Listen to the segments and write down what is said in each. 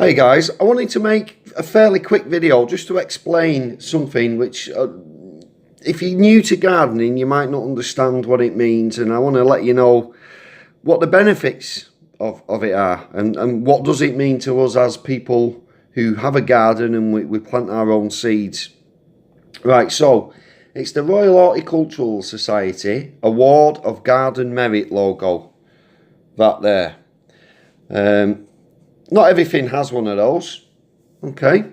Hey guys, I wanted to make a fairly quick video just to explain something which if you're new to gardening you might not understand what it means, and I want to let you know what the benefits of it are and what does it mean to us as people who have a garden and we plant our own seeds. Right, so it's the Royal Horticultural Society Award of Garden Merit logo, that there. Not everything has one of those, okay.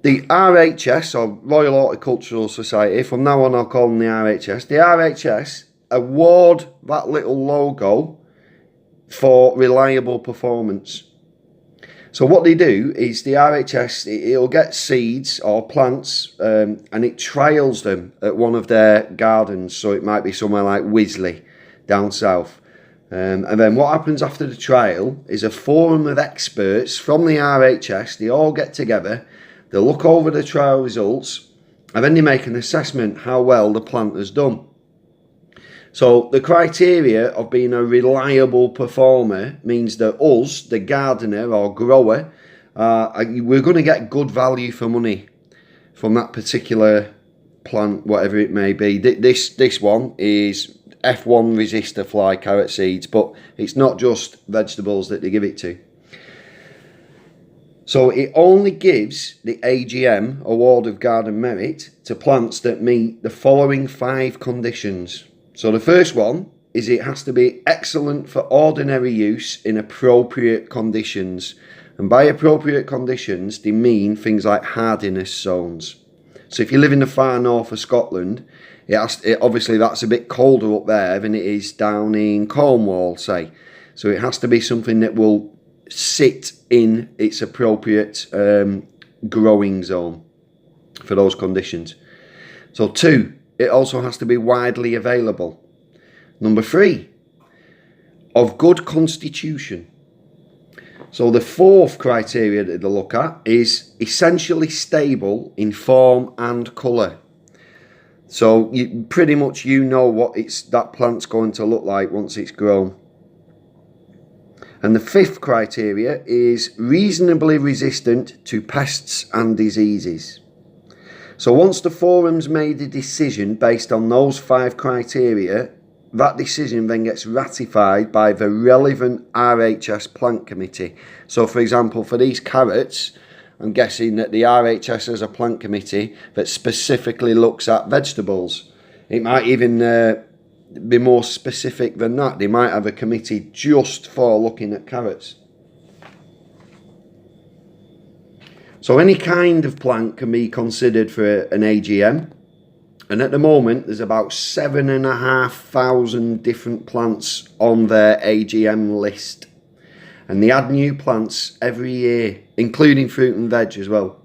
The RHS, or Royal Horticultural Society, from now on I'll call them the RHS. The RHS award that little logo for reliable performance. So what they do is the RHS, it'll get seeds or plants and it trials them at one of their gardens. So it might be somewhere like Wishlist down south. And then what happens after the trial is a forum of experts from the RHS, they all get together, they look over the trial results, and then they make an assessment how well the plant has done. So the criteria of being a reliable performer means that us, the gardener or grower, we're going to get good value for money from that particular plant, whatever it may be. This one is F1 resistor fly carrot seeds, but it's not just vegetables that they give it to. So it only gives the AGM, Award of Garden Merit, to plants that meet the following 5 conditions. So the first one is it has to be excellent for ordinary use in appropriate conditions. And by appropriate conditions, they mean things like hardiness zones. So if you live in the far north of Scotland, obviously that's a bit colder up there than it is down in Cornwall, say. So it has to be something that will sit in its appropriate growing zone for those conditions. So 2, it also has to be widely available. Number 3, of good constitution. So the 4th criteria that they look at is essentially stable in form and colour. So you pretty much know what that plant's going to look like once it's grown. And the 5th criteria is reasonably resistant to pests and diseases. So once the forum's made a decision based on those 5 criteria, that decision then gets ratified by the relevant RHS plant committee. So for example, for these carrots, I'm guessing that the RHS has a plant committee that specifically looks at vegetables. It might even be more specific than that. They might have a committee just for looking at carrots. So any kind of plant can be considered for an AGM. And at the moment, there's about 7,500 different plants on their AGM list. And they add new plants every year, including fruit and veg as well.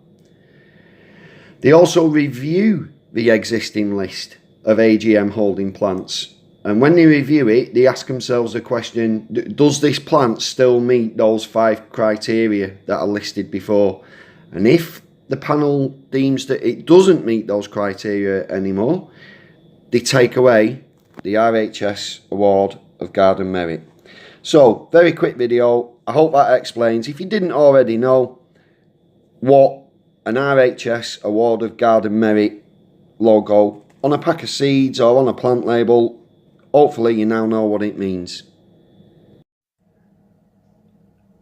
They also review the existing list of AGM holding plants. And when they review it, they ask themselves the question, does this plant still meet those 5 criteria that are listed before? And if the panel deems that it doesn't meet those criteria anymore, they take away the RHS Award of Garden Merit. So, very quick video. I hope that explains, if you didn't already know, what an RHS Award of Garden Merit logo on a pack of seeds or on a plant label, hopefully you now know what it means.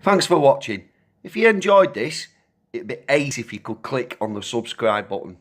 Thanks for watching. If you enjoyed this, it'd be ace if you could click on the subscribe button.